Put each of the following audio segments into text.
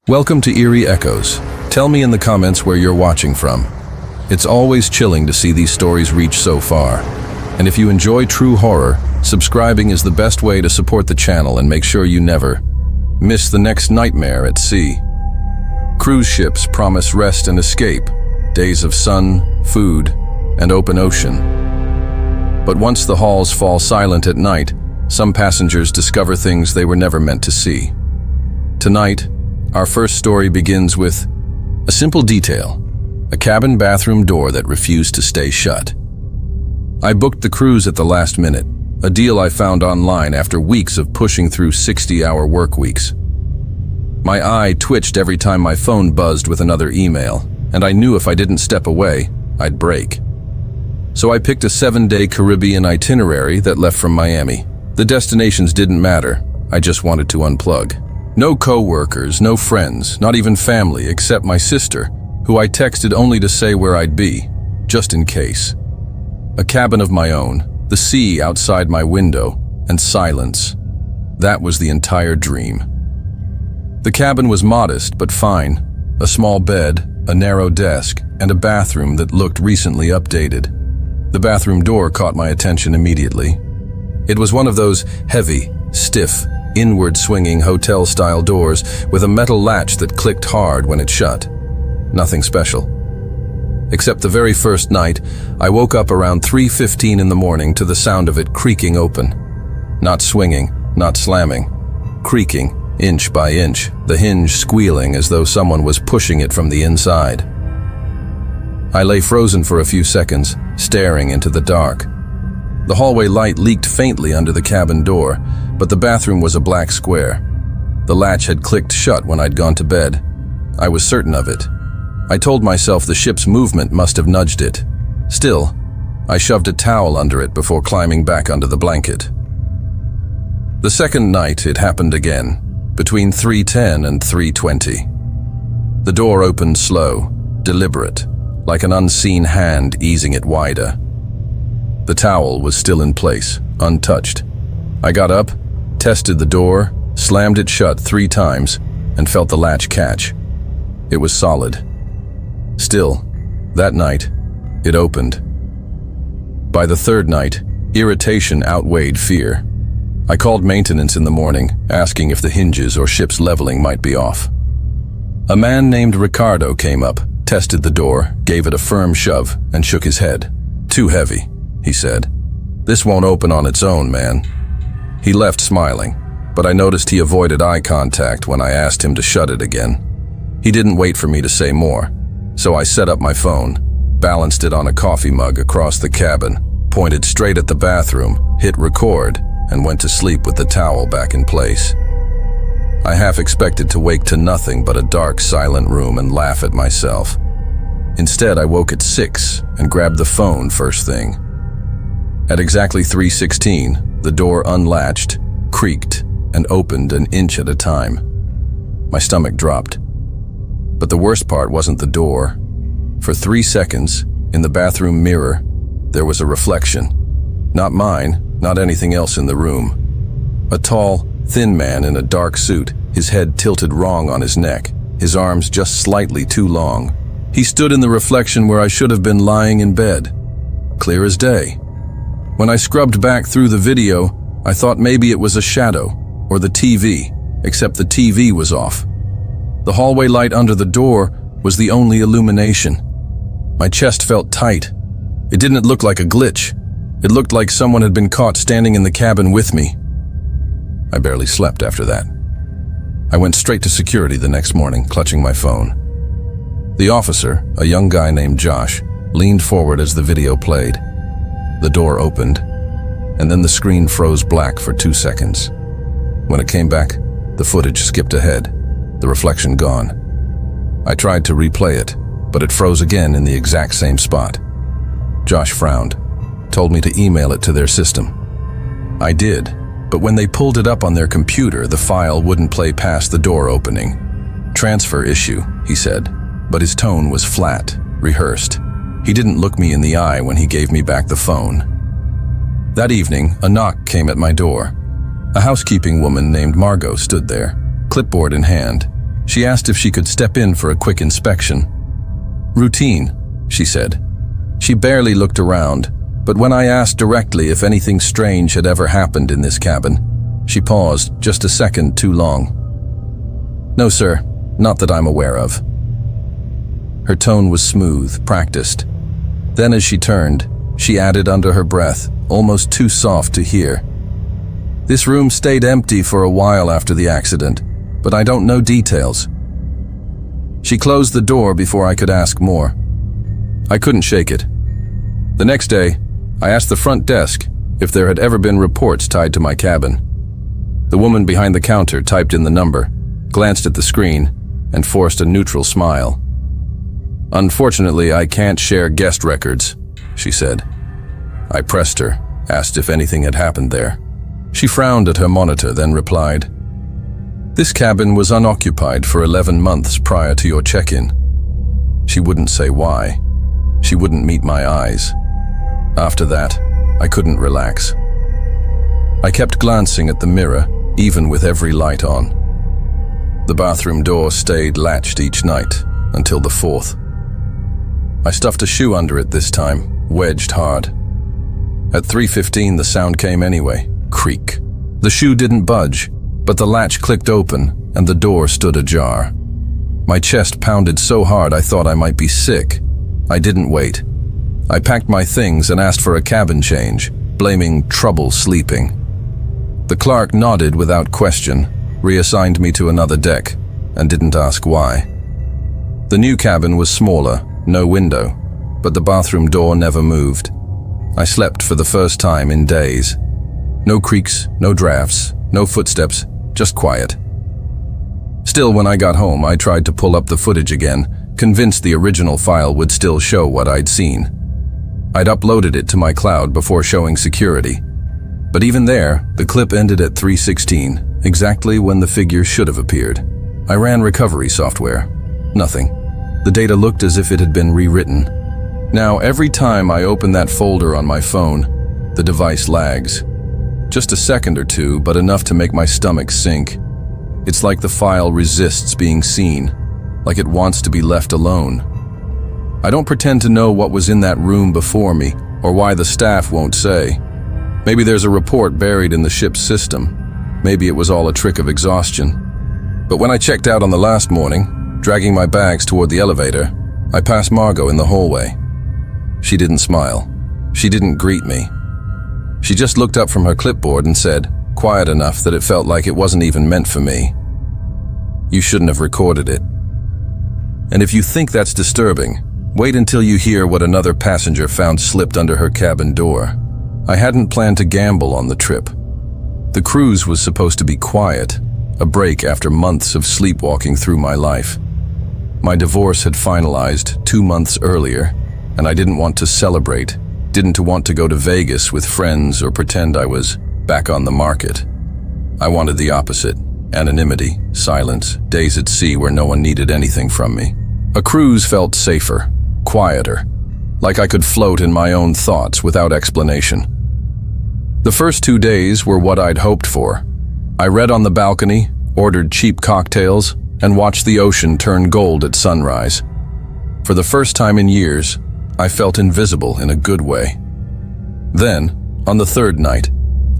Welcome to Eerie Echoes. Tell me in the comments where you're watching from. It's always chilling to see these stories reach so far. And if you enjoy true horror, subscribing is the best way to support the channel and make sure you never miss the next nightmare at sea. Cruise ships promise rest and escape, days of sun, food, and open ocean. But once the halls fall silent at night, some passengers discover things they were never meant to see. Tonight, our first story begins with a simple detail, a cabin bathroom door that refused to stay shut. I booked the cruise at the last minute, a deal I found online after weeks of pushing through 60-hour work weeks. My eye twitched every time my phone buzzed with another email, and I knew if I didn't step away, I'd break. So I picked a 7-day Caribbean itinerary that left from Miami. The destinations didn't matter, I just wanted to unplug. No co-workers, no friends, not even family except my sister, who I texted only to say where I'd be, just in case. A cabin of my own, the sea outside my window, and silence. That was the entire dream. The cabin was modest but fine. A small bed, a narrow desk, and a bathroom that looked recently updated. The bathroom door caught my attention immediately. It was one of those heavy, stiff, inward-swinging hotel-style doors with a metal latch that clicked hard when it shut. Nothing special. Except the very first night, I woke up around 3:15 in the morning to the sound of it creaking open. Not swinging, not slamming. Creaking, inch by inch, the hinge squealing as though someone was pushing it from the inside. I lay frozen for a few seconds, staring into the dark. The hallway light leaked faintly under the cabin door, but the bathroom was a black square. The latch had clicked shut when I'd gone to bed. I was certain of it. I told myself the ship's movement must have nudged it. Still, I shoved a towel under it before climbing back under the blanket. The second night, it happened again, between 3:10 and 3:20. The door opened slow, deliberate, like an unseen hand easing it wider. The towel was still in place, untouched. I got up, tested the door, slammed it shut 3 times, and felt the latch catch. It was solid. Still, that night, it opened. By the third night, irritation outweighed fear. I called maintenance in the morning, asking if the hinges or ship's leveling might be off. A man named Ricardo came up, tested the door, gave it a firm shove, and shook his head. "Too heavy," he said. "This won't open on its own, man." He left smiling, but I noticed he avoided eye contact when I asked him to shut it again. He didn't wait for me to say more, so I set up my phone, balanced it on a coffee mug across the cabin, pointed straight at the bathroom, hit record, and went to sleep with the towel back in place. I half expected to wake to nothing but a dark, silent room and laugh at myself. Instead, I woke at 6 and grabbed the phone first thing. At exactly 3:16, the door unlatched, creaked, and opened an inch at a time. My stomach dropped. But the worst part wasn't the door. For 3 seconds, in the bathroom mirror, there was a reflection. Not mine, not anything else in the room. A tall, thin man in a dark suit, his head tilted wrong on his neck, his arms just slightly too long. He stood in the reflection where I should have been lying in bed. Clear as day. When I scrubbed back through the video, I thought maybe it was a shadow, or the TV, except the TV was off. The hallway light under the door was the only illumination. My chest felt tight. It didn't look like a glitch. It looked like someone had been caught standing in the cabin with me. I barely slept after that. I went straight to security the next morning, clutching my phone. The officer, a young guy named Josh, leaned forward as the video played. The door opened, and then the screen froze black for 2 seconds. When it came back, the footage skipped ahead, the reflection gone. I tried to replay it, but it froze again in the exact same spot. Josh frowned, told me to email it to their system. I did, but when they pulled it up on their computer, the file wouldn't play past the door opening. "Transfer issue," he said, but his tone was flat, rehearsed. He didn't look me in the eye when he gave me back the phone. That evening, a knock came at my door. A housekeeping woman named Margot stood there, clipboard in hand. She asked if she could step in for a quick inspection. "Routine," she said. She barely looked around, but when I asked directly if anything strange had ever happened in this cabin, she paused just a second too long. "No, sir, not that I'm aware of." Her tone was smooth, practiced. Then as she turned, she added under her breath, almost too soft to hear, "This room stayed empty for a while after the accident, but I don't know details." She closed the door before I could ask more. I couldn't shake it. The next day, I asked the front desk if there had ever been reports tied to my cabin. The woman behind the counter typed in the number, glanced at the screen, and forced a neutral smile. "Unfortunately, I can't share guest records," she said. I pressed her, asked if anything had happened there. She frowned at her monitor, then replied, "This cabin was unoccupied for 11 months prior to your check-in." She wouldn't say why. She wouldn't meet my eyes. After that, I couldn't relax. I kept glancing at the mirror, even with every light on. The bathroom door stayed latched each night, until the 4th. I stuffed a shoe under it this time, wedged hard. At 3:15, the sound came anyway, creak. The shoe didn't budge, but the latch clicked open and the door stood ajar. My chest pounded so hard I thought I might be sick. I didn't wait. I packed my things and asked for a cabin change, blaming trouble sleeping. The clerk nodded without question, reassigned me to another deck, and didn't ask why. The new cabin was smaller, no window, but the bathroom door never moved. I slept for the first time in days. No creaks, no drafts, no footsteps, just quiet. Still, when I got home, I tried to pull up the footage again, convinced the original file would still show what I'd seen. I'd uploaded it to my cloud before showing security. But even there, the clip ended at 3:16, exactly when the figure should have appeared. I ran recovery software. Nothing. The data looked as if it had been rewritten. Now, every time I open that folder on my phone, the device lags. Just a second or two, but enough to make my stomach sink. It's like the file resists being seen, like it wants to be left alone. I don't pretend to know what was in that room before me, or why the staff won't say. Maybe there's a report buried in the ship's system. Maybe it was all a trick of exhaustion. But when I checked out on the last morning, dragging my bags toward the elevator, I passed Margot in the hallway. She didn't smile. She didn't greet me. She just looked up from her clipboard and said, quiet enough that it felt like it wasn't even meant for me, "You shouldn't have recorded it." And if you think that's disturbing, wait until you hear what another passenger found slipped under her cabin door. I hadn't planned to gamble on the trip. The cruise was supposed to be quiet, a break after months of sleepwalking through my life. My divorce had finalized 2 months earlier, and I didn't want to celebrate, didn't want to go to Vegas with friends or pretend I was back on the market. I wanted the opposite: anonymity, silence, days at sea where no one needed anything from me. A cruise felt safer, quieter, like I could float in my own thoughts without explanation. The first 2 days were what I'd hoped for. I read on the balcony, ordered cheap cocktails, and watched the ocean turn gold at sunrise. For the first time in years, I felt invisible in a good way. Then, on the 3rd night,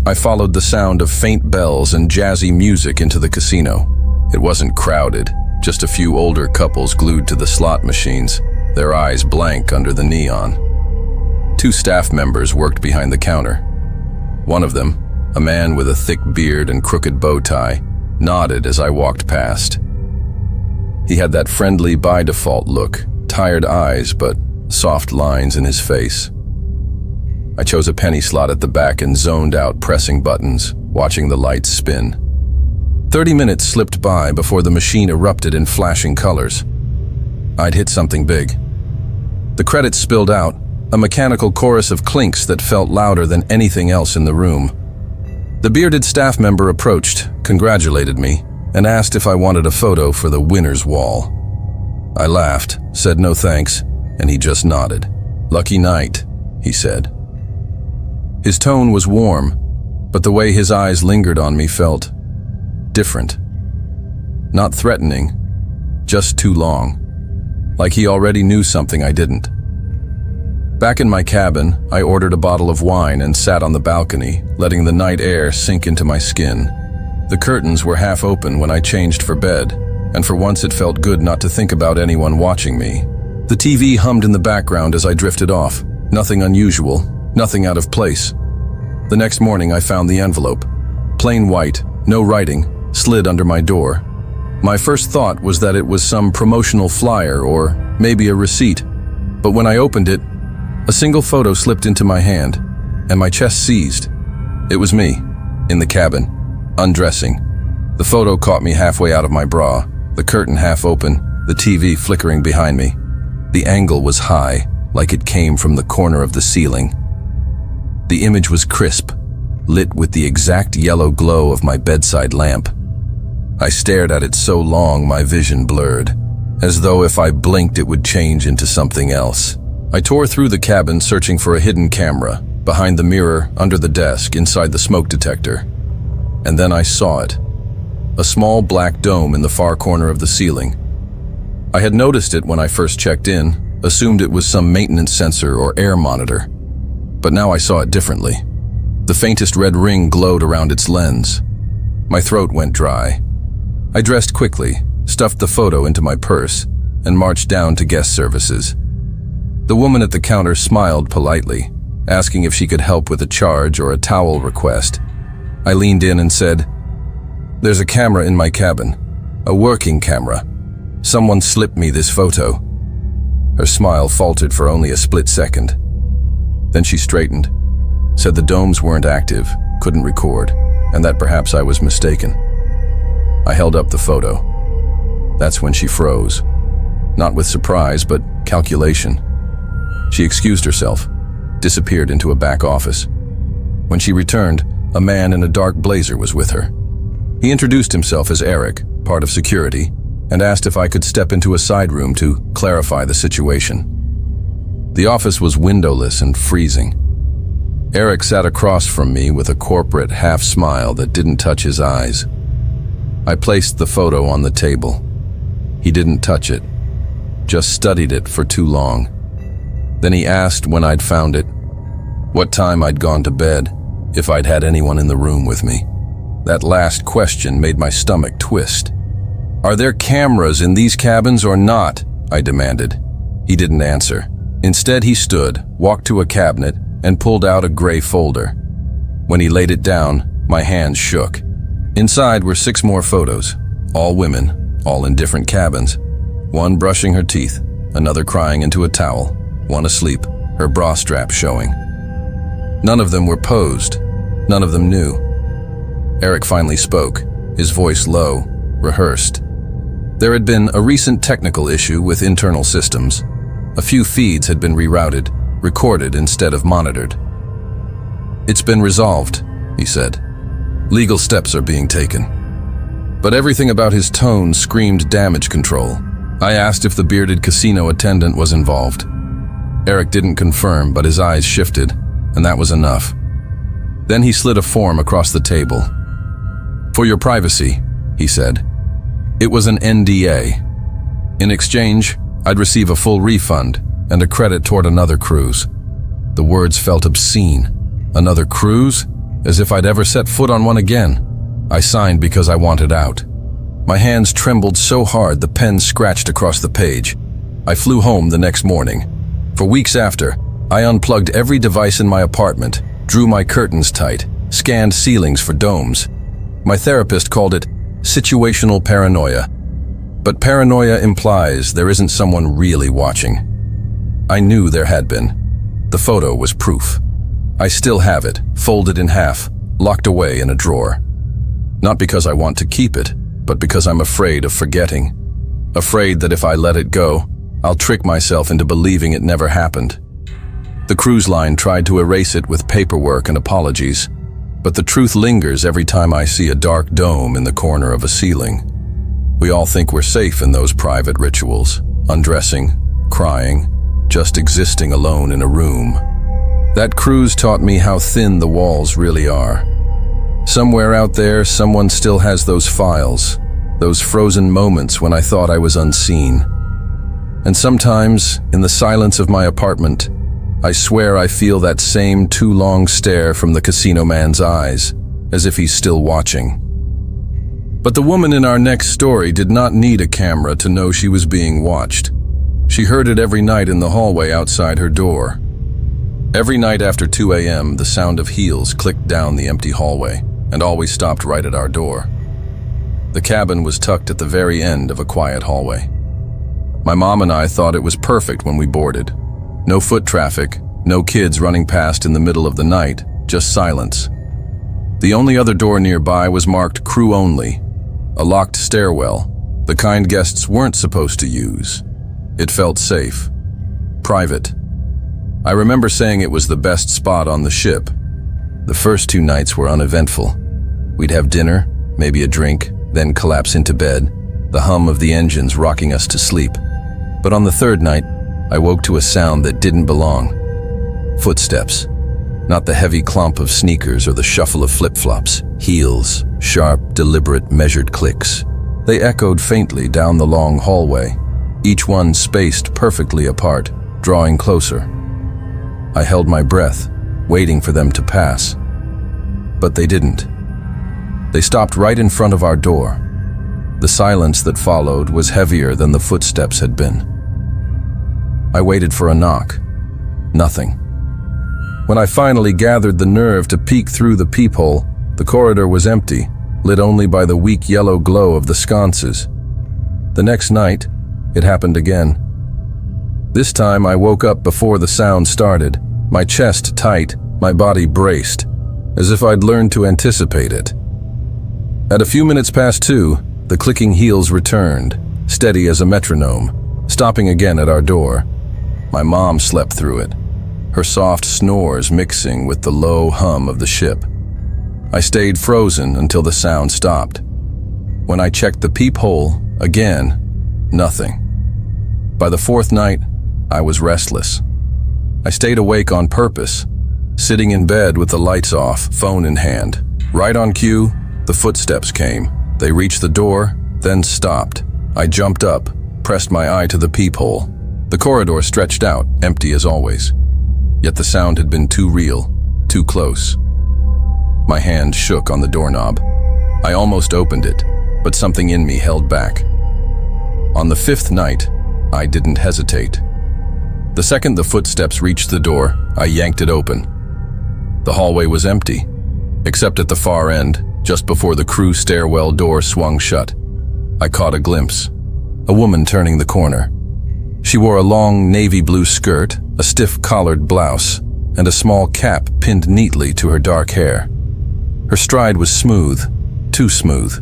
I followed the sound of faint bells and jazzy music into the casino. It wasn't crowded, just a few older couples glued to the slot machines, their eyes blank under the neon. 2 staff members worked behind the counter. One of them, a man with a thick beard and crooked bow tie, nodded as I walked past. He had that friendly by default look, tired eyes but soft lines in his face. I chose a penny slot at the back and zoned out, pressing buttons, watching the lights spin. 30 minutes slipped by before the machine erupted in flashing colors. I'd hit something big. The credits spilled out, a mechanical chorus of clinks that felt louder than anything else in the room. The bearded staff member approached, congratulated me, and asked if I wanted a photo for the winner's wall. I laughed, said no thanks, and he just nodded. "Lucky night," he said. His tone was warm, but the way his eyes lingered on me felt different. Not threatening, just too long. Like he already knew something I didn't. Back in my cabin, I ordered a bottle of wine and sat on the balcony, letting the night air sink into my skin. The curtains were half open when I changed for bed, and for once it felt good not to think about anyone watching me. The TV hummed in the background as I drifted off. Nothing unusual, nothing out of place. The next morning I found the envelope. Plain white, no writing, slid under my door. My first thought was that it was some promotional flyer or maybe a receipt. But when I opened it, a single photo slipped into my hand, and my chest seized. It was me, in the cabin, undressing. The photo caught me halfway out of my bra, the curtain half open, the TV flickering behind me. The angle was high, like it came from the corner of the ceiling. The image was crisp, lit with the exact yellow glow of my bedside lamp. I stared at it so long my vision blurred, as though if I blinked it would change into something else. I tore through the cabin searching for a hidden camera, behind the mirror, under the desk, inside the smoke detector. And then I saw it. A small black dome in the far corner of the ceiling. I had noticed it when I first checked in, assumed it was some maintenance sensor or air monitor. But now I saw it differently. The faintest red ring glowed around its lens. My throat went dry. I dressed quickly, stuffed the photo into my purse, and marched down to guest services. The woman at the counter smiled politely, asking if she could help with a charge or a towel request. I leaned in and said, "There's a camera in my cabin, a working camera. Someone slipped me this photo." Her smile faltered for only a split second. Then she straightened, said the domes weren't active, couldn't record, and that perhaps I was mistaken. I held up the photo. That's when she froze. Not with surprise, but calculation. She excused herself, disappeared into a back office. When she returned, a man in a dark blazer was with her. He introduced himself as Eric, part of security, and asked if I could step into a side room to clarify the situation. The office was windowless and freezing. Eric sat across from me with a corporate half-smile that didn't touch his eyes. I placed the photo on the table. He didn't touch it, just studied it for too long. Then he asked when I'd found it, what time I'd gone to bed, if I'd had anyone in the room with me. That last question made my stomach twist. "Are there cameras in these cabins or not?" I demanded. He didn't answer. Instead, he stood, walked to a cabinet, and pulled out a gray folder. When he laid it down, my hands shook. Inside were 6 more photos, all women, all in different cabins. One brushing her teeth, another crying into a towel, one asleep, her bra strap showing. None of them were posed, none of them new. Eric finally spoke, his voice low, rehearsed. There had been a recent technical issue with internal systems. A few feeds had been rerouted, recorded instead of monitored. "It's been resolved," he said. "Legal steps are being taken." But everything about his tone screamed damage control. I asked if the bearded casino attendant was involved. Eric didn't confirm, but his eyes shifted, and that was enough. Then he slid a form across the table. "For your privacy," he said. It was an NDA. In exchange, I'd receive a full refund and a credit toward another cruise. The words felt obscene. Another cruise? As if I'd ever set foot on one again. I signed because I wanted out. My hands trembled so hard the pen scratched across the page. I flew home the next morning. For weeks after, I unplugged every device in my apartment, drew my curtains tight, scanned ceilings for domes. My therapist called it situational paranoia. But paranoia implies there isn't someone really watching. I knew there had been. The photo was proof. I still have it, folded in half, locked away in a drawer. Not because I want to keep it, but because I'm afraid of forgetting. Afraid that if I let it go, I'll trick myself into believing it never happened. The cruise line tried to erase it with paperwork and apologies, but the truth lingers every time I see a dark dome in the corner of a ceiling. We all think we're safe in those private rituals, undressing, crying, just existing alone in a room. That cruise taught me how thin the walls really are. Somewhere out there, someone still has those files, those frozen moments when I thought I was unseen. And sometimes, in the silence of my apartment, I swear I feel that same too long stare from the casino man's eyes, as if he's still watching. But the woman in our next story did not need a camera to know she was being watched. She heard it every night in the hallway outside her door. Every night after 2 a.m., the sound of heels clicked down the empty hallway and always stopped right at our door. The cabin was tucked at the very end of a quiet hallway. My mom and I thought it was perfect when we boarded. No foot traffic, no kids running past in the middle of the night, just silence. The only other door nearby was marked crew only, a locked stairwell, the kind guests weren't supposed to use. It felt safe, private. I remember saying it was the best spot on the ship. The first 2 nights were uneventful. We'd have dinner, maybe a drink, then collapse into bed, the hum of the engines rocking us to sleep. But on the 3rd night, I woke to a sound that didn't belong. Footsteps. Not the heavy clomp of sneakers or the shuffle of flip-flops. Heels, sharp, deliberate, measured clicks. They echoed faintly down the long hallway, each one spaced perfectly apart, drawing closer. I held my breath, waiting for them to pass. But they didn't. They stopped right in front of our door. The silence that followed was heavier than the footsteps had been. I waited for a knock. Nothing. When I finally gathered the nerve to peek through the peephole, the corridor was empty, lit only by the weak yellow glow of the sconces. The next night, it happened again. This time I woke up before the sound started, my chest tight, my body braced, as if I'd learned to anticipate it. At a few minutes past 2, the clicking heels returned, steady as a metronome, stopping again at our door. My mom slept through it, her soft snores mixing with the low hum of the ship. I stayed frozen until the sound stopped. When I checked the peephole, again, nothing. By the 4th night, I was restless. I stayed awake on purpose, sitting in bed with the lights off, phone in hand. Right on cue, the footsteps came. They reached the door, then stopped. I jumped up, pressed my eye to the peephole. The corridor stretched out, empty as always. Yet the sound had been too real, too close. My hand shook on the doorknob. I almost opened it, but something in me held back. On the 5th night, I didn't hesitate. The second the footsteps reached the door, I yanked it open. The hallway was empty, except at the far end, just before the crew stairwell door swung shut. I caught a glimpse. A woman turning the corner. She wore a long navy blue skirt, a stiff collared blouse, and a small cap pinned neatly to her dark hair. Her stride was smooth, too smooth,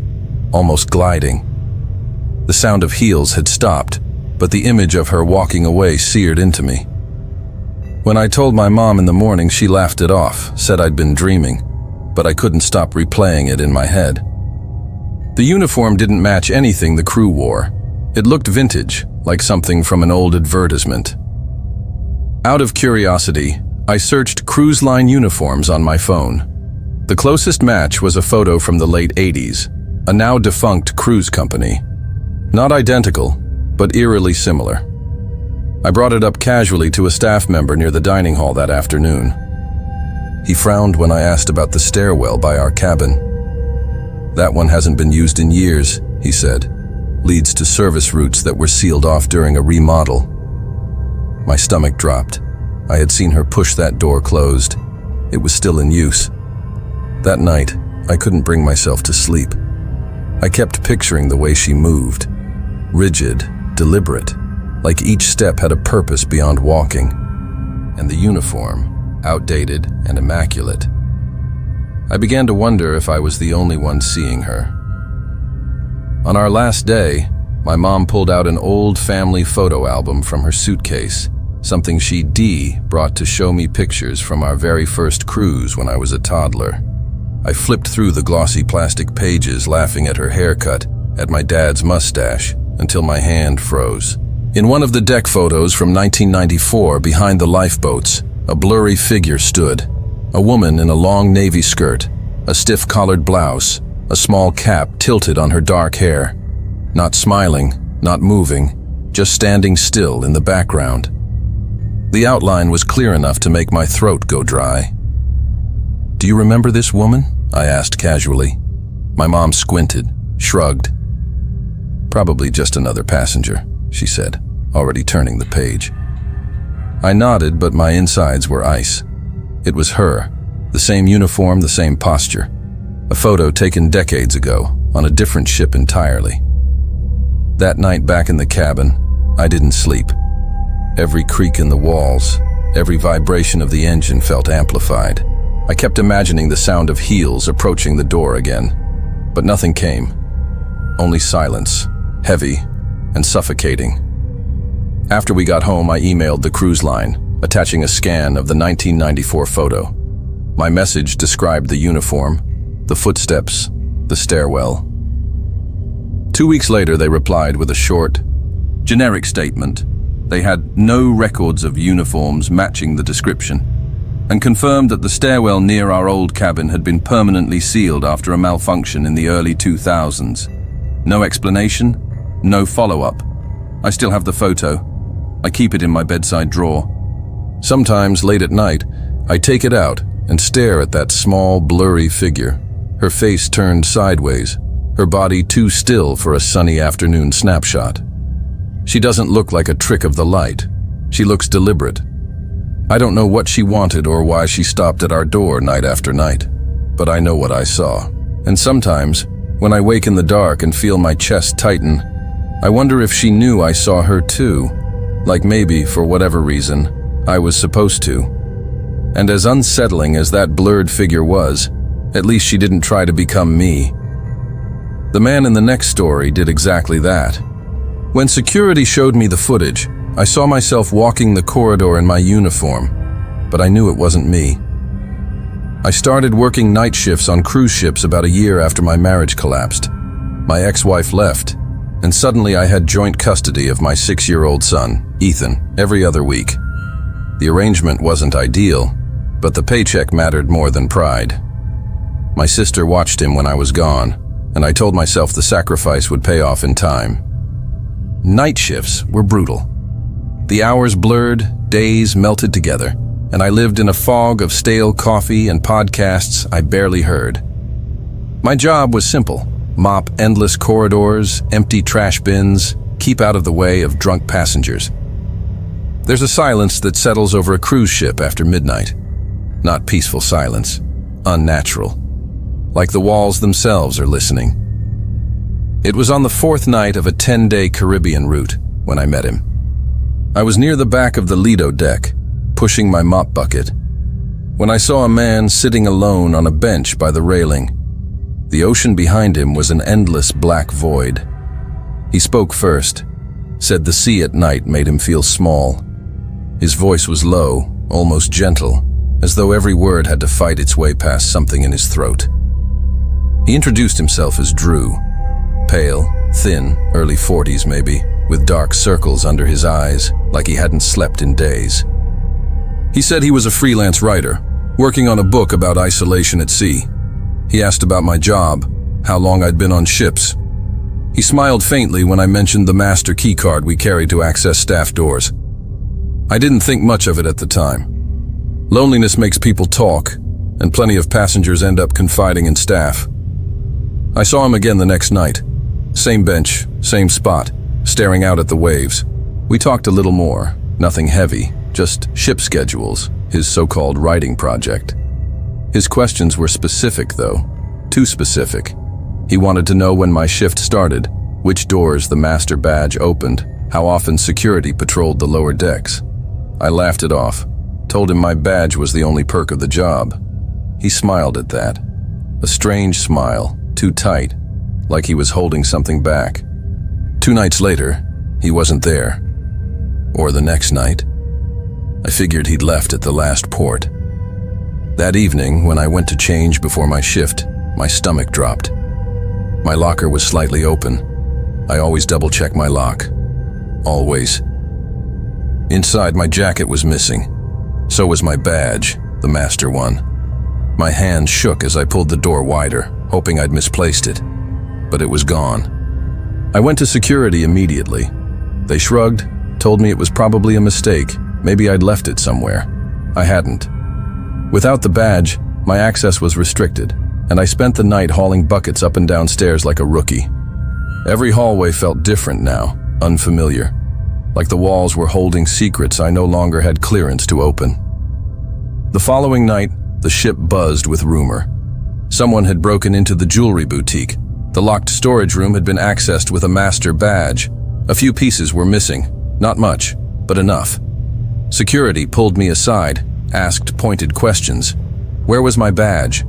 almost gliding. The sound of heels had stopped, but the image of her walking away seared into me. When I told my mom in the morning, she laughed it off, said I'd been dreaming, but I couldn't stop replaying it in my head. The uniform didn't match anything the crew wore. It looked vintage, like something from an old advertisement. Out of curiosity, I searched cruise line uniforms on my phone. The closest match was a photo from the late 80s, a now defunct cruise company. Not identical, but eerily similar. I brought it up casually to a staff member near the dining hall that afternoon. He frowned when I asked about the stairwell by our cabin. "That one hasn't been used in years," he said. "Leads to service routes that were sealed off during a remodel." My stomach dropped. I had seen her push that door closed. It was still in use. That night, I couldn't bring myself to sleep. I kept picturing the way she moved. Rigid, deliberate, like each step had a purpose beyond walking. And the uniform, outdated and immaculate. I began to wonder if I was the only one seeing her. On our last day, my mom pulled out an old family photo album from her suitcase, something she brought to show me pictures from our very first cruise when I was a toddler. I flipped through the glossy plastic pages, laughing at her haircut, at my dad's mustache, until my hand froze. In one of the deck photos from 1994, behind the lifeboats, a blurry figure stood. A woman in a long navy skirt, a stiff collared blouse, a small cap tilted on her dark hair. Not smiling, not moving, just standing still in the background. The outline was clear enough to make my throat go dry. "Do you remember this woman?" I asked casually. My mom squinted, shrugged. "Probably just another passenger," she said, already turning the page. I nodded, but my insides were ice. It was her, the same uniform, the same posture. A photo taken decades ago, on a different ship entirely. That night back in the cabin, I didn't sleep. Every creak in the walls, every vibration of the engine felt amplified. I kept imagining the sound of heels approaching the door again, but nothing came. Only silence, heavy and suffocating. After we got home, I emailed the cruise line, attaching a scan of the 1994 photo. My message described the uniform, the footsteps, the stairwell. 2 weeks later, they replied with a short, generic statement. They had no records of uniforms matching the description, and confirmed that the stairwell near our old cabin had been permanently sealed after a malfunction in the early 2000s. No explanation, no follow-up. I still have the photo. I keep it in my bedside drawer. Sometimes, late at night, I take it out and stare at that small, blurry figure, her face turned sideways, her body too still for a sunny afternoon snapshot. She doesn't look like a trick of the light. She looks deliberate. I don't know what she wanted or why she stopped at our door night after night, but I know what I saw. And sometimes, when I wake in the dark and feel my chest tighten, I wonder if she knew I saw her too, like maybe, for whatever reason, I was supposed to. And as unsettling as that blurred figure was, at least she didn't try to become me. The man in the next story did exactly that. When security showed me the footage, I saw myself walking the corridor in my uniform, but I knew it wasn't me. I started working night shifts on cruise ships about a year after my marriage collapsed. My ex-wife left, and suddenly I had joint custody of my 6-year-old son, Ethan, every other week. The arrangement wasn't ideal, but the paycheck mattered more than pride. My sister watched him when I was gone, and I told myself the sacrifice would pay off in time. Night shifts were brutal. The hours blurred, days melted together, and I lived in a fog of stale coffee and podcasts I barely heard. My job was simple: mop endless corridors, empty trash bins, keep out of the way of drunk passengers. There's a silence that settles over a cruise ship after midnight. Not peaceful silence, unnatural. Like the walls themselves are listening. It was on the 4th night of a 10-day Caribbean route when I met him. I was near the back of the Lido deck, pushing my mop bucket, when I saw a man sitting alone on a bench by the railing. The ocean behind him was an endless black void. He spoke first, said the sea at night made him feel small. His voice was low, almost gentle, as though every word had to fight its way past something in his throat. He introduced himself as Drew, pale, thin, early 40s maybe, with dark circles under his eyes, like he hadn't slept in days. He said he was a freelance writer, working on a book about isolation at sea. He asked about my job, how long I'd been on ships. He smiled faintly when I mentioned the master keycard we carried to access staff doors. I didn't think much of it at the time. Loneliness makes people talk, and plenty of passengers end up confiding in staff. I saw him again the next night. Same bench, same spot, staring out at the waves. We talked a little more, nothing heavy, just ship schedules, his so-called writing project. His questions were specific though, too specific. He wanted to know when my shift started, which doors the master badge opened, how often security patrolled the lower decks. I laughed it off, told him my badge was the only perk of the job. He smiled at that. A strange smile, too tight, like he was holding something back. 2 nights later, he wasn't there. Or the next night. I figured he'd left at the last port. That evening, when I went to change before my shift, my stomach dropped. My locker was slightly open. I always double-check my lock. Always. Inside, my jacket was missing. So was my badge, the master one. My hand shook as I pulled the door wider, hoping I'd misplaced it. But it was gone. I went to security immediately. They shrugged, told me it was probably a mistake. Maybe I'd left it somewhere. I hadn't. Without the badge, my access was restricted, and I spent the night hauling buckets up and down stairs like a rookie. Every hallway felt different now, unfamiliar. Like the walls were holding secrets I no longer had clearance to open. The following night, the ship buzzed with rumor. Someone had broken into the jewelry boutique. The locked storage room had been accessed with a master badge. A few pieces were missing. Not much, but enough. Security pulled me aside, asked pointed questions. Where was my badge?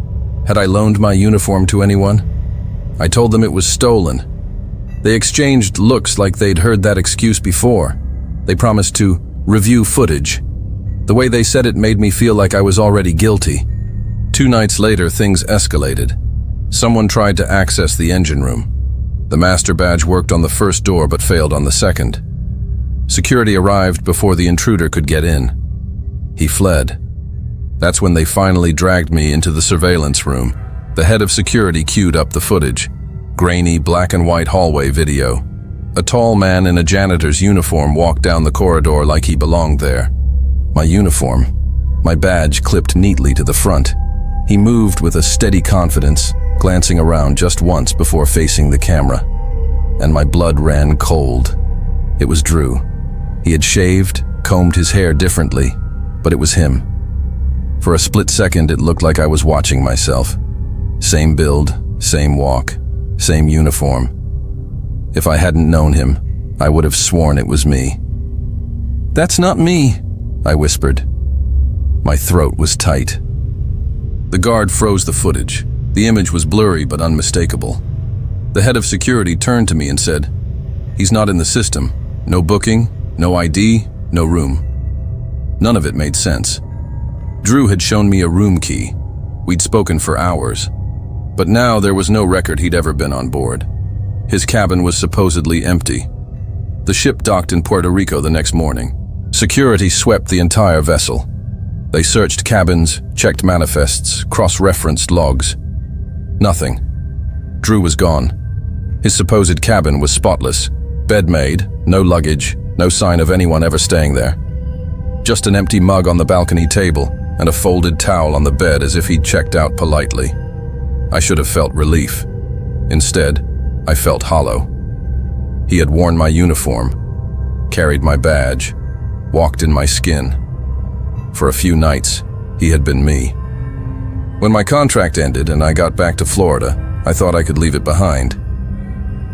Had I loaned my uniform to anyone? I told them it was stolen. They exchanged looks like they'd heard that excuse before. They promised to review footage. The way they said it made me feel like I was already guilty. 2 nights later, things escalated. Someone tried to access the engine room. The master badge worked on the first door but failed on the second. Security arrived before the intruder could get in. He fled. That's when they finally dragged me into the surveillance room. The head of security queued up the footage. Grainy black and white hallway video. A tall man in a janitor's uniform walked down the corridor like he belonged there. My uniform, my badge clipped neatly to the front. He moved with a steady confidence, glancing around just once before facing the camera. And my blood ran cold. It was Drew. He had shaved, combed his hair differently, but it was him. For a split second, it looked like I was watching myself. Same build, same walk, same uniform. If I hadn't known him, I would have sworn it was me. "That's not me," I whispered. My throat was tight. The guard froze the footage. The image was blurry but unmistakable. The head of security turned to me and said, "He's not in the system. No booking, no ID, no room." None of it made sense. Drew had shown me a room key. We'd spoken for hours. But now there was no record he'd ever been on board. His cabin was supposedly empty. The ship docked in Puerto Rico the next morning. Security swept the entire vessel. They searched cabins, checked manifests, cross-referenced logs. Nothing. Drew was gone. His supposed cabin was spotless. Bed made, no luggage, no sign of anyone ever staying there. Just an empty mug on the balcony table and a folded towel on the bed as if he'd checked out politely. I should have felt relief. Instead, I felt hollow. He had worn my uniform, carried my badge, walked in my skin. For a few nights, he had been me. When my contract ended and I got back to Florida, I thought I could leave it behind.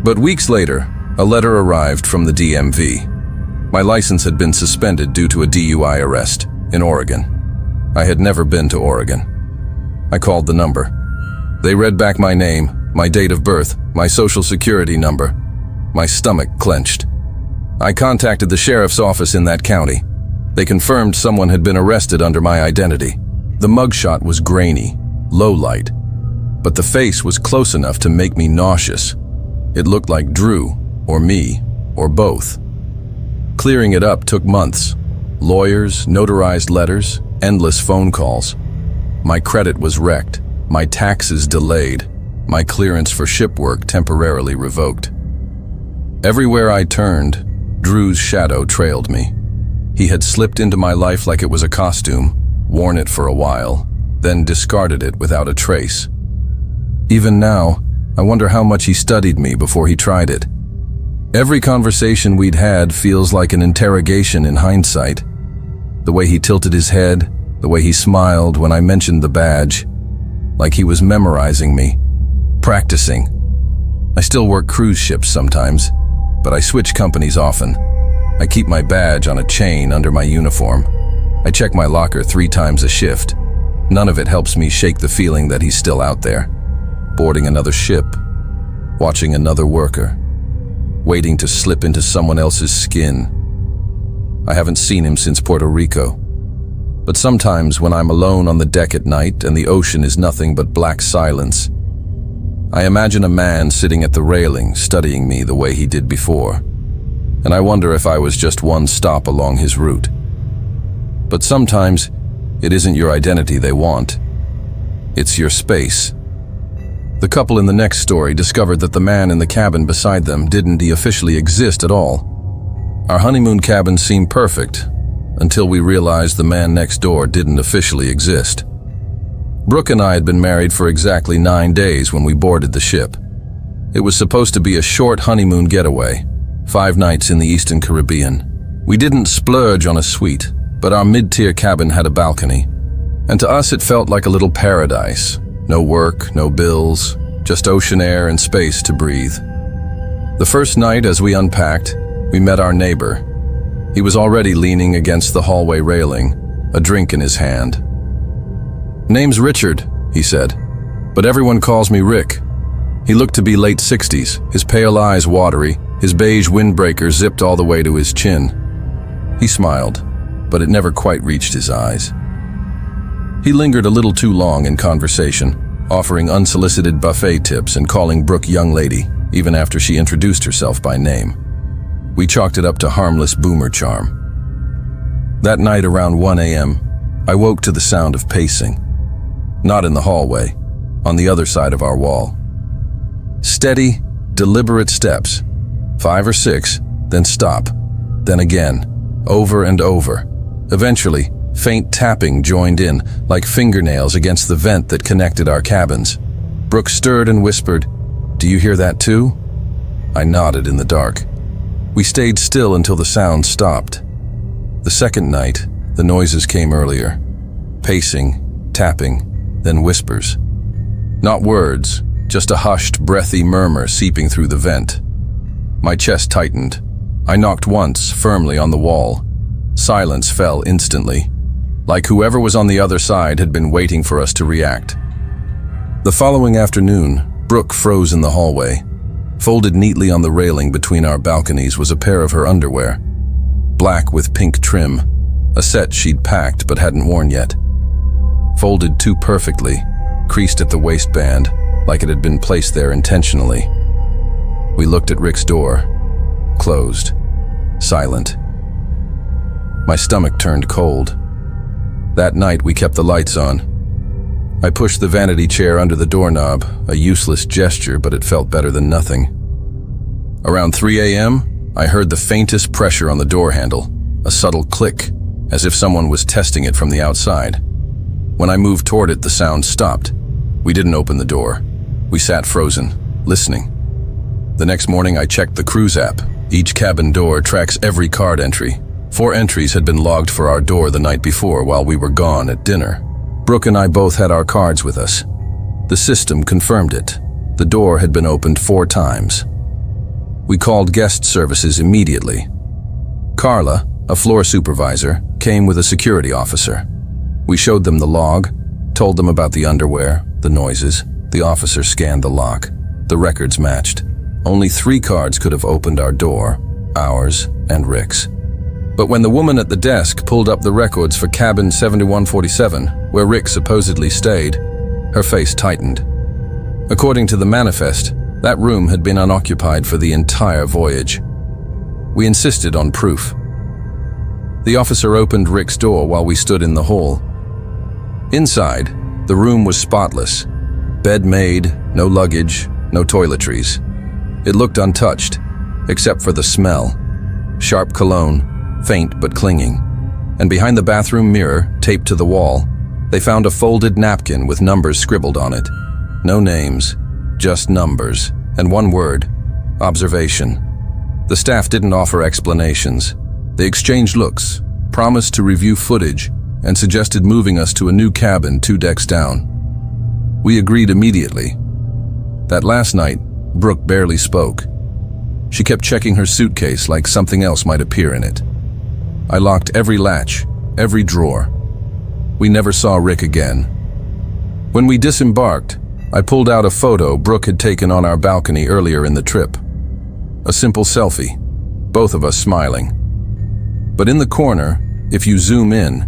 But weeks later, a letter arrived from the DMV. My license had been suspended due to a DUI arrest in Oregon. I had never been to Oregon. I called the number. They read back my name, my date of birth, my social security number. My stomach clenched. I contacted the sheriff's office in that county. They confirmed someone had been arrested under my identity. The mugshot was grainy, low light, but the face was close enough to make me nauseous. It looked like Drew, or me, or both. Clearing it up took months. Lawyers, notarized letters, endless phone calls. My credit was wrecked, my taxes delayed, my clearance for ship work temporarily revoked. Everywhere I turned, Drew's shadow trailed me. He had slipped into my life like it was a costume, worn it for a while, then discarded it without a trace. Even now, I wonder how much he studied me before he tried it. Every conversation we'd had feels like an interrogation in hindsight. The way he tilted his head, the way he smiled when I mentioned the badge, like he was memorizing me, practicing. I still work cruise ships sometimes, but I switch companies often. I keep my badge on a chain under my uniform. I check my locker 3 times a shift. None of it helps me shake the feeling that he's still out there, boarding another ship, watching another worker, waiting to slip into someone else's skin. I haven't seen him since Puerto Rico. But sometimes when I'm alone on the deck at night and the ocean is nothing but black silence, I imagine a man sitting at the railing studying me the way he did before, and I wonder if I was just one stop along his route. But sometimes it isn't your identity they want. It's your space. The couple in the next story discovered that the man in the cabin beside them didn't officially exist at all. Our honeymoon cabin seemed perfect, until we realized the man next door didn't officially exist. Brooke and I had been married for exactly 9 days when we boarded the ship. It was supposed to be a short honeymoon getaway, 5 nights in the Eastern Caribbean. We didn't splurge on a suite, but our mid-tier cabin had a balcony. And to us it felt like a little paradise. No work, no bills, just ocean air and space to breathe. The first night as we unpacked, we met our neighbor. He was already leaning against the hallway railing, a drink in his hand. "Name's Richard," he said, "but everyone calls me Rick." He looked to be late 60s, his pale eyes watery, his beige windbreaker zipped all the way to his chin. He smiled, but it never quite reached his eyes. He lingered a little too long in conversation, offering unsolicited buffet tips and calling Brooke young lady, even after she introduced herself by name. We chalked it up to harmless boomer charm. That night around 1 a.m., I woke to the sound of pacing. Not in the hallway, on the other side of our wall. Steady, deliberate steps, 5 or 6, then stop, then again, over and over. Eventually, faint tapping joined in, like fingernails against the vent that connected our cabins. Brooke stirred and whispered, "Do you hear that too?" I nodded in the dark. We stayed still until the sound stopped. The second night, the noises came earlier. Pacing, tapping, then whispers. Not words, just a hushed, breathy murmur seeping through the vent. My chest tightened. I knocked once, firmly on the wall. Silence fell instantly, like whoever was on the other side had been waiting for us to react. The following afternoon, Brooke froze in the hallway. Folded neatly on the railing between our balconies was a pair of her underwear. Black with pink trim, a set she'd packed but hadn't worn yet. Folded too perfectly, creased at the waistband, like it had been placed there intentionally. We looked at Rick's door. Closed. Silent. My stomach turned cold. That night we kept the lights on. I pushed the vanity chair under the doorknob, a useless gesture, but it felt better than nothing. Around 3 a.m., I heard the faintest pressure on the door handle, a subtle click, as if someone was testing it from the outside. When I moved toward it, the sound stopped. We didn't open the door. We sat frozen, listening. The next morning, I checked the cruise app. Each cabin door tracks every card entry. 4 entries had been logged for our door the night before while we were gone at dinner. Brooke and I both had our cards with us. The system confirmed it. The door had been opened 4 times. We called guest services immediately. Carla, a floor supervisor, came with a security officer. We showed them the log, told them about the underwear, the noises. The officer scanned the lock. The records matched. Only 3 cards could have opened our door, ours and Rick's. But when the woman at the desk pulled up the records for cabin 7147, where Rick supposedly stayed, her face tightened. According to the manifest, that room had been unoccupied for the entire voyage. We insisted on proof. The officer opened Rick's door while we stood in the hall. Inside, the room was spotless. Bed made, no luggage, no toiletries. It looked untouched, except for the smell. Sharp cologne, faint but clinging. And behind the bathroom mirror, taped to the wall, they found a folded napkin with numbers scribbled on it. No names, just numbers, and one word: observation. The staff didn't offer explanations. They exchanged looks, promised to review footage, and suggested moving us to a new cabin 2 decks down. We agreed immediately. That last night, Brooke barely spoke. She kept checking her suitcase like something else might appear in it. I locked every latch, every drawer. We never saw Rick again. When we disembarked, I pulled out a photo Brooke had taken on our balcony earlier in the trip. A simple selfie, both of us smiling. But in the corner, if you zoom in,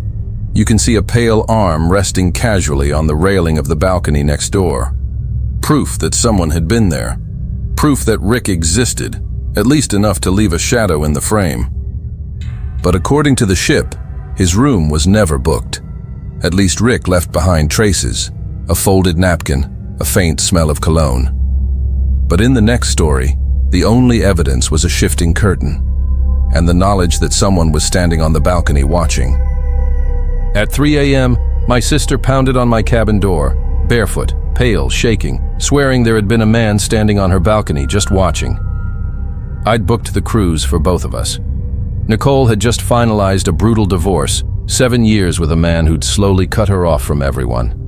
you can see a pale arm resting casually on the railing of the balcony next door. Proof that someone had been there. Proof that Rick existed, at least enough to leave a shadow in the frame. But according to the ship, his room was never booked. At least Rick left behind traces: a folded napkin, a faint smell of cologne. But in the next story, the only evidence was a shifting curtain, and the knowledge that someone was standing on the balcony watching. At 3 a.m., my sister pounded on my cabin door, barefoot, pale, shaking, swearing there had been a man standing on her balcony just watching. I'd booked the cruise for both of us. Nicole had just finalized a brutal divorce, 7 years with a man who'd slowly cut her off from everyone.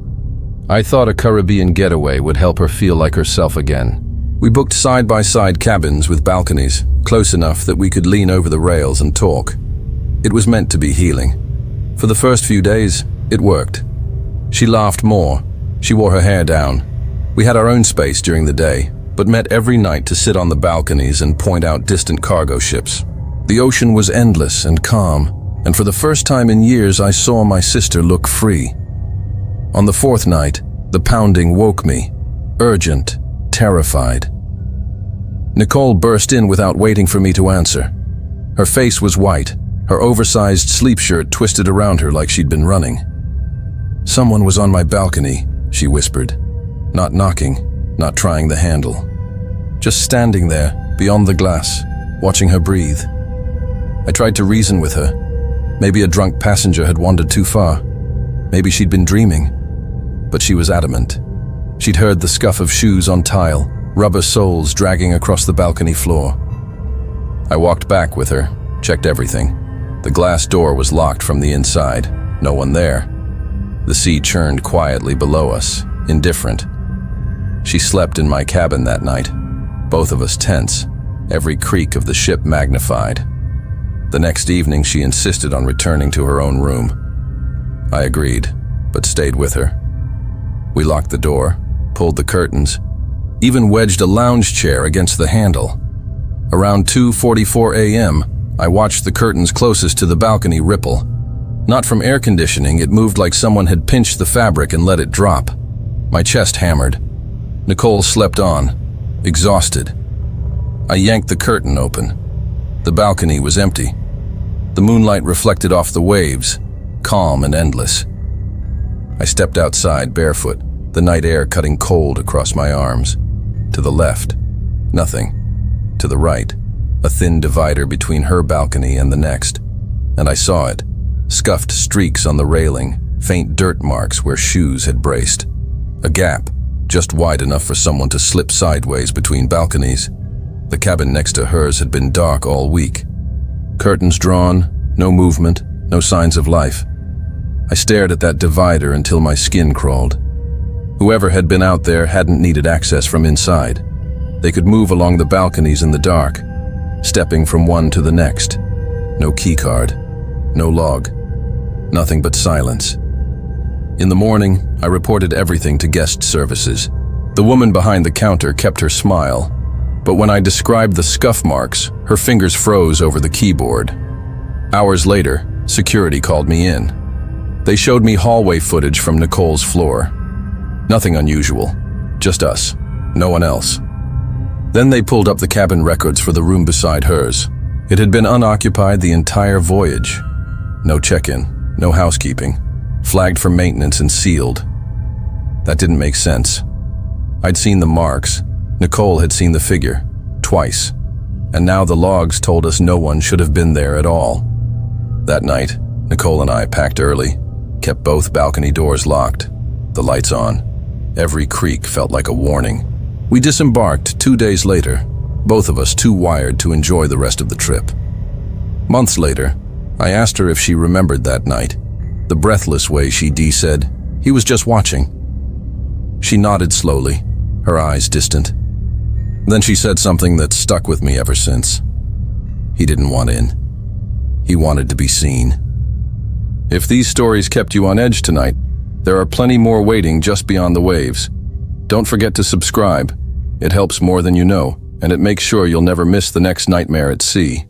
I thought a Caribbean getaway would help her feel like herself again. We booked side-by-side cabins with balconies, close enough that we could lean over the rails and talk. It was meant to be healing. For the first few days, it worked. She laughed more. She wore her hair down. We had our own space during the day, but met every night to sit on the balconies and point out distant cargo ships. The ocean was endless and calm, and for the first time in years I saw my sister look free. On the fourth night, the pounding woke me, urgent, terrified. Nicole burst in without waiting for me to answer. Her face was white, her oversized sleep shirt twisted around her like she'd been running. "Someone was on my balcony," she whispered. Not knocking, not trying the handle. Just standing there, beyond the glass, watching her breathe. I tried to reason with her. Maybe a drunk passenger had wandered too far. Maybe she'd been dreaming. But she was adamant. She'd heard the scuff of shoes on tile, rubber soles dragging across the balcony floor. I walked back with her, checked everything. The glass door was locked from the inside. No one there. The sea churned quietly below us, indifferent. She slept in my cabin that night, both of us tense, every creak of the ship magnified. The next evening she insisted on returning to her own room. I agreed, but stayed with her. We locked the door, pulled the curtains, even wedged a lounge chair against the handle. Around 2:44 a.m., I watched the curtains closest to the balcony ripple. Not from air conditioning, it moved like someone had pinched the fabric and let it drop. My chest hammered. Nicole slept on, exhausted. I yanked the curtain open. The balcony was empty. The moonlight reflected off the waves, calm and endless. I stepped outside barefoot, the night air cutting cold across my arms. To the left, nothing. To the right, a thin divider between her balcony and the next. And I saw it, scuffed streaks on the railing, faint dirt marks where shoes had braced. A gap, just wide enough for someone to slip sideways between balconies. The cabin next to hers had been dark all week. Curtains drawn, no movement, no signs of life. I stared at that divider until my skin crawled. Whoever had been out there hadn't needed access from inside. They could move along the balconies in the dark, stepping from one to the next. No keycard, no log, nothing but silence. In the morning, I reported everything to guest services. The woman behind the counter kept her smile, but when I described the scuff marks, her fingers froze over the keyboard. Hours later, security called me in. They showed me hallway footage from Nicole's floor. Nothing unusual, just us, no one else. Then they pulled up the cabin records for the room beside hers. It had been unoccupied the entire voyage. No check-in, no housekeeping, flagged for maintenance and sealed. That didn't make sense. I'd seen the marks. Nicole had seen the figure, twice. And now the logs told us no one should have been there at all. That night, Nicole and I packed early, kept both balcony doors locked, the lights on. Every creak felt like a warning. We disembarked 2 days later, both of us too wired to enjoy the rest of the trip. Months later, I asked her if she remembered that night, the breathless way she said, "He was just watching." She nodded slowly, her eyes distant. Then she said something that stuck with me ever since. He didn't want in. He wanted to be seen. If these stories kept you on edge tonight, there are plenty more waiting just beyond the waves. Don't forget to subscribe. It helps more than you know, and it makes sure you'll never miss the next nightmare at sea.